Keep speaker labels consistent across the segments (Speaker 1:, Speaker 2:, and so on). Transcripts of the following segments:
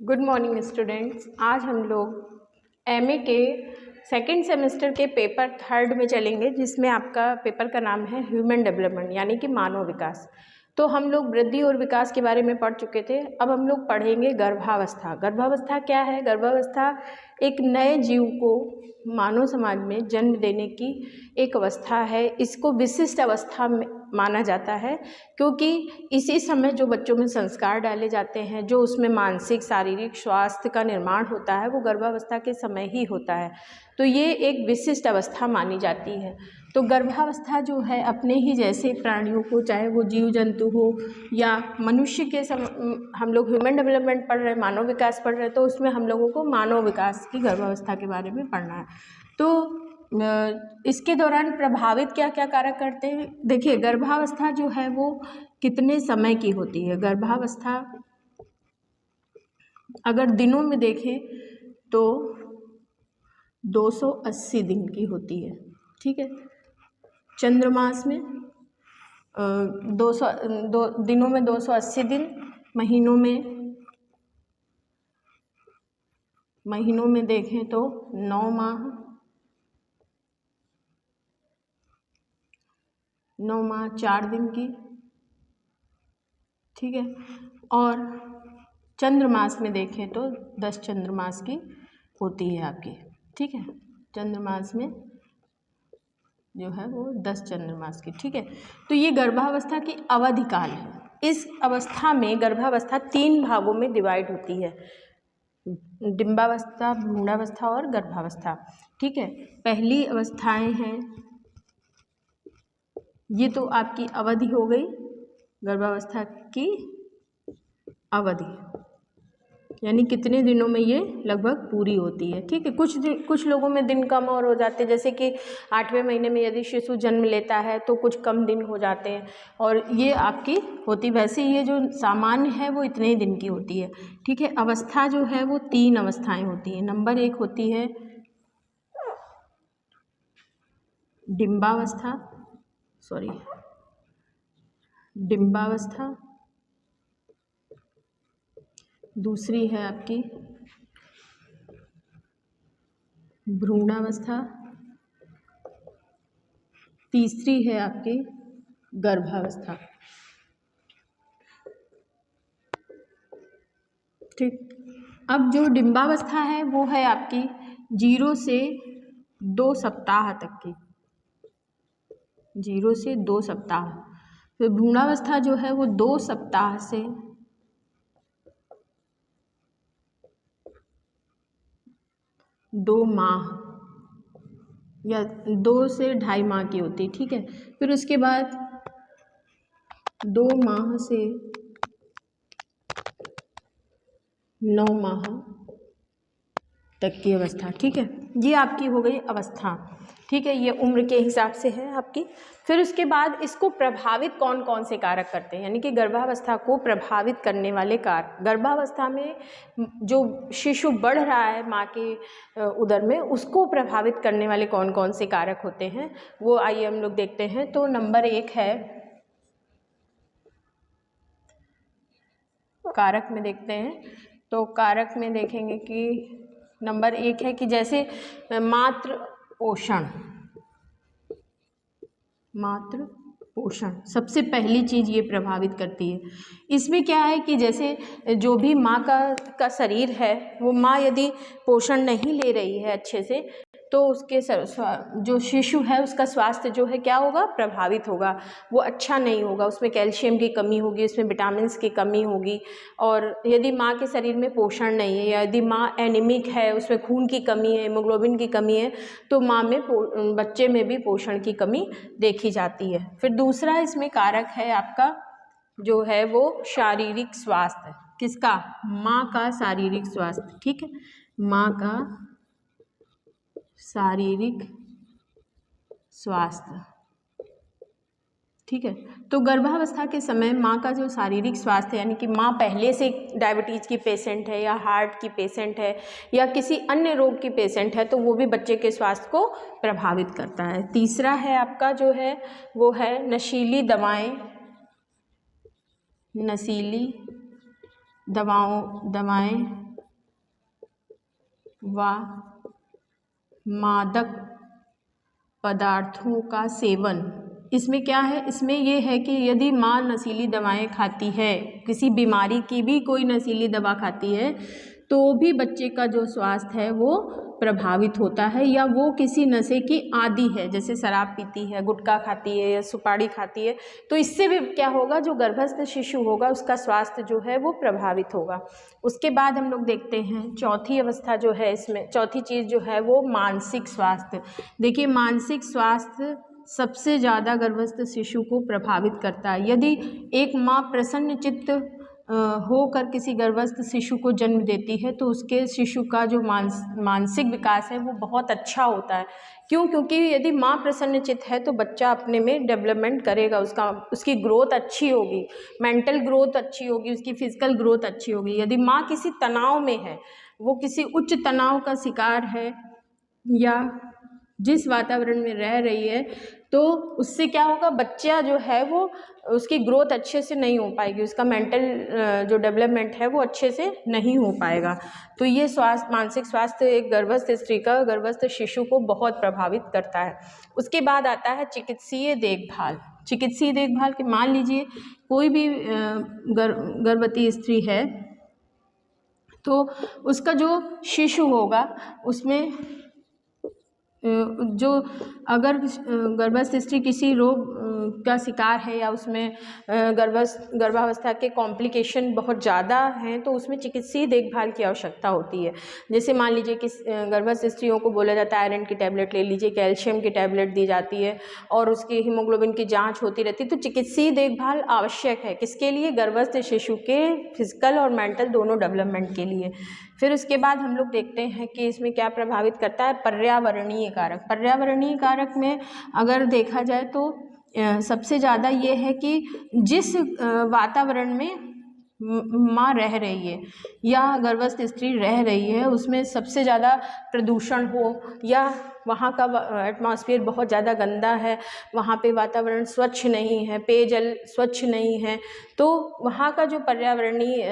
Speaker 1: Good morning students. आज हम लोग एमए के सेकंड सेमेस्टर के पेपर थर्ड में चलेंगे, जिसमें आपका पेपर का नाम है ह्यूमन डेवलपमेंट यानी कि मानव विकास। तो हम लोग वृद्धि और विकास के बारे में पढ़ चुके थे। अब हम लोग पढ़ेंगे गर्भावस्था। गर्भावस्था क्या है? गर्भावस्था एक नए जीव को मानव समाज में जन्म देने की एक अवस्था है। इसको विशिष्ट अवस्था में माना जाता है, क्योंकि इसी समय जो बच्चों में संस्कार डाले जाते हैं, जो उसमें मानसिक शारीरिक स्वास्थ्य का निर्माण होता है, वो गर्भावस्था के समय ही होता है। तो ये एक विशिष्ट अवस्था मानी जाती है। तो गर्भावस्था जो है अपने ही जैसे प्राणियों को, चाहे वो जीव जंतु हो या मनुष्य के हम लोग ह्यूमन डेवलपमेंट पढ़ रहे हैं, मानव विकास पढ़ रहे हैं, तो उसमें हम लोगों को मानव विकास की गर्भावस्था के बारे में पढ़ना है। तो इसके दौरान प्रभावित क्या क्या कारक करते हैं? देखिए, गर्भावस्था जो है वो कितने समय की होती है? गर्भावस्था अगर दिनों में देखें तो 280 दिन की होती है, ठीक है। चंद्रमास में 2 दिनों में 280 दिन, महीनों में देखें तो 9 माह, 4 दिन की, ठीक है। और चंद्रमास में देखें तो 10 चंद्रमास की होती है आपकी, ठीक है। चंद्रमास में जो है वो 10 चंद्रमास की, ठीक है। तो ये गर्भावस्था की अवधि काल है। इस अवस्था में गर्भावस्था 3 भागों में डिवाइड होती है: डिंबावस्था, भ्रूणावस्था और गर्भावस्था, ठीक है। पहली अवस्थाएं हैं, ये तो आपकी अवधि हो गई, गर्भावस्था की अवधि यानी कितने दिनों में ये लगभग पूरी होती है, ठीक है। कुछ लोगों में दिन कम और हो जाते हैं, जैसे कि 8वें महीने में यदि शिशु जन्म लेता है तो कुछ कम दिन हो जाते हैं, और ये आपकी होती, वैसे ये जो सामान्य है वो इतने ही दिन की होती है, ठीक है। अवस्था जो है वो 3 अवस्थाएं होती हैं। नंबर 1 होती है डिंबावस्था, दूसरी है आपकी भ्रूणावस्था, तीसरी है आपकी गर्भावस्था, ठीक। अब जो डिंबावस्था है वो है आपकी 0 से 2 सप्ताह तक की, 0 से 2 सप्ताह। फिर भ्रूणावस्था जो है वो 2 सप्ताह से 2 माह या 2 से 2.5 माह की होती है, ठीक है। फिर उसके बाद 2 माह से 9 माह तक की अवस्था, ठीक है। ये आपकी हो गई अवस्था, ठीक है। ये उम्र के हिसाब से है आपकी। फिर उसके बाद इसको प्रभावित कौन कौन से कारक करते हैं, यानी कि गर्भावस्था को प्रभावित करने वाले कारक। गर्भावस्था में जो शिशु बढ़ रहा है माँ के उदर में, उसको प्रभावित करने वाले कौन कौन से कारक होते हैं, वो आइए हम लोग देखते हैं। तो नंबर 1 है, कारक में देखते हैं। तो कारक में देखेंगे कि नंबर 1 है कि जैसे मातृ पोषण सबसे पहली चीज़ ये प्रभावित करती है। इसमें क्या है कि जैसे जो भी माँ का शरीर है, वो माँ यदि पोषण नहीं ले रही है अच्छे से, तो उसके जो शिशु है उसका स्वास्थ्य जो है क्या होगा? प्रभावित होगा, वो अच्छा नहीं होगा। उसमें कैल्शियम की कमी होगी, उसमें विटामिन्स की कमी होगी। और यदि माँ के शरीर में पोषण नहीं है, या यदि माँ एनीमिक है, उसमें खून की कमी है, हीमोग्लोबिन की कमी है, तो माँ में बच्चे में भी पोषण की कमी देखी जाती है। फिर दूसरा इसमें कारक है आपका जो है वो शारीरिक स्वास्थ्य। किसका? माँ का शारीरिक स्वास्थ्य, ठीक है। माँ का शारीरिक स्वास्थ्य, ठीक है। तो गर्भावस्था के समय माँ का जो शारीरिक स्वास्थ्य, यानी कि माँ पहले से डायबिटीज़ की पेशेंट है या हार्ट की पेशेंट है या किसी अन्य रोग की पेशेंट है, तो वो भी बच्चे के स्वास्थ्य को प्रभावित करता है। तीसरा है आपका जो है वो है नशीली दवाएं व मादक पदार्थों का सेवन। इसमें क्या है, इसमें ये है कि यदि माँ नशीली दवाएं खाती है, किसी बीमारी की भी कोई नशीली दवा खाती है, तो भी बच्चे का जो स्वास्थ्य है वो प्रभावित होता है, या वो किसी नशे की आदी है, जैसे शराब पीती है, गुटखा खाती है या सुपारी खाती है, तो इससे भी क्या होगा, जो गर्भस्थ शिशु होगा उसका स्वास्थ्य जो है वो प्रभावित होगा। उसके बाद हम लोग देखते हैं चौथी अवस्था जो है, इसमें चौथी चीज़ जो है वो मानसिक स्वास्थ्य। देखिए, मानसिक स्वास्थ्य सबसे ज़्यादा गर्भस्थ शिशु को प्रभावित करता है। यदि एक माँ प्रसन्न चित्त होकर किसी गर्भस्थ शिशु को जन्म देती है, तो उसके शिशु का जो मानसिक विकास है वो बहुत अच्छा होता है। क्यों? क्योंकि यदि माँ प्रसन्नचित्त है तो बच्चा अपने में डेवलपमेंट करेगा, उसकी ग्रोथ अच्छी होगी, मेंटल ग्रोथ अच्छी होगी, उसकी फिजिकल ग्रोथ अच्छी होगी। यदि माँ किसी तनाव में है, वो किसी उच्च तनाव का शिकार है, या जिस वातावरण में रह रही है, तो उससे क्या होगा, बच्चा जो है वो उसकी ग्रोथ अच्छे से नहीं हो पाएगी, उसका मेंटल जो डेवलपमेंट है वो अच्छे से नहीं हो पाएगा। तो ये मानसिक स्वास्थ्य एक गर्भस्थ स्त्री का गर्भस्थ शिशु को बहुत प्रभावित करता है। उसके बाद आता है चिकित्सीय देखभाल। चिकित्सीय देखभाल के, मान लीजिए कोई भी गर्भवती स्त्री है, तो उसका जो शिशु होगा उसमें जो अगर गर्भस्थ स्त्री किसी रोग का शिकार है, या उसमें गर्भावस्था के कॉम्प्लिकेशन बहुत ज़्यादा हैं, तो उसमें चिकित्सीय देखभाल की आवश्यकता होती है। जैसे मान लीजिए कि गर्भस्थ स्त्रियों को बोला जाता है आयरन की टैबलेट ले लीजिए, कैल्शियम की टैबलेट दी जाती है, और उसकी हीमोग्लोबिन की जाँच होती रहती है। तो चिकित्सीय देखभाल आवश्यक है, किसके लिए? गर्भस्थ शिशु के फिजिकल और मेंटल दोनों डेवलपमेंट के लिए। फिर उसके बाद हम लोग देखते हैं कि इसमें क्या प्रभावित करता है, पर्यावरणीय कारक। पर्यावरणीय कारक में अगर देखा जाए तो सबसे ज़्यादा ये है कि जिस वातावरण में माँ रह रही है या गर्भस्थ स्त्री रह रही है, उसमें सबसे ज़्यादा प्रदूषण हो, या वहाँ का एटमॉस्फेयर बहुत ज़्यादा गंदा है, वहाँ पे वातावरण स्वच्छ नहीं है, पेयजल स्वच्छ नहीं है, तो वहाँ का जो पर्यावरणीय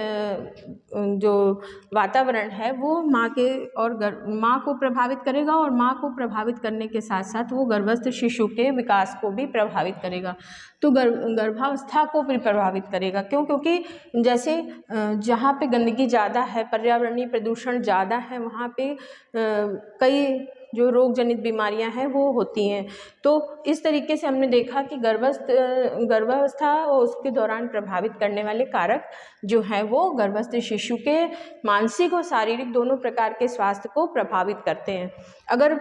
Speaker 1: जो वातावरण है वो माँ के और माँ को प्रभावित करेगा, और माँ को प्रभावित करने के साथ साथ वो गर्भस्थ शिशु के विकास को भी प्रभावित करेगा। तो गर्भावस्था को भी प्रभावित करेगा। क्यों? क्योंकि जैसे जहाँ पे गंदगी ज़्यादा है, पर्यावरणीय प्रदूषण ज़्यादा है, वहाँ पे कई जो रोग जनित बीमारियां हैं वो होती हैं। तो इस तरीके से हमने देखा कि गर्भावस्था और उसके दौरान प्रभावित करने वाले कारक जो है वो गर्भस्थ शिशु के मानसिक और शारीरिक दोनों प्रकार के स्वास्थ्य को प्रभावित करते हैं। अगर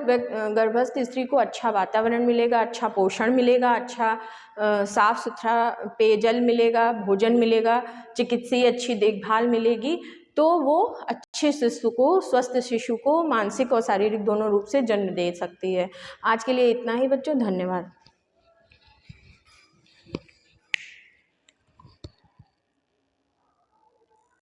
Speaker 1: गर्भस्थ स्त्री को अच्छा वातावरण मिलेगा, अच्छा पोषण मिलेगा, अच्छा साफ सुथरा पेयजल मिलेगा, भोजन मिलेगा, चिकित्सीय अच्छी देखभाल मिलेगी, तो वो अच्छे शिशु को, स्वस्थ शिशु को मानसिक और शारीरिक दोनों रूप से जन्म दे सकती है। आज के लिए इतना ही बच्चों, धन्यवाद।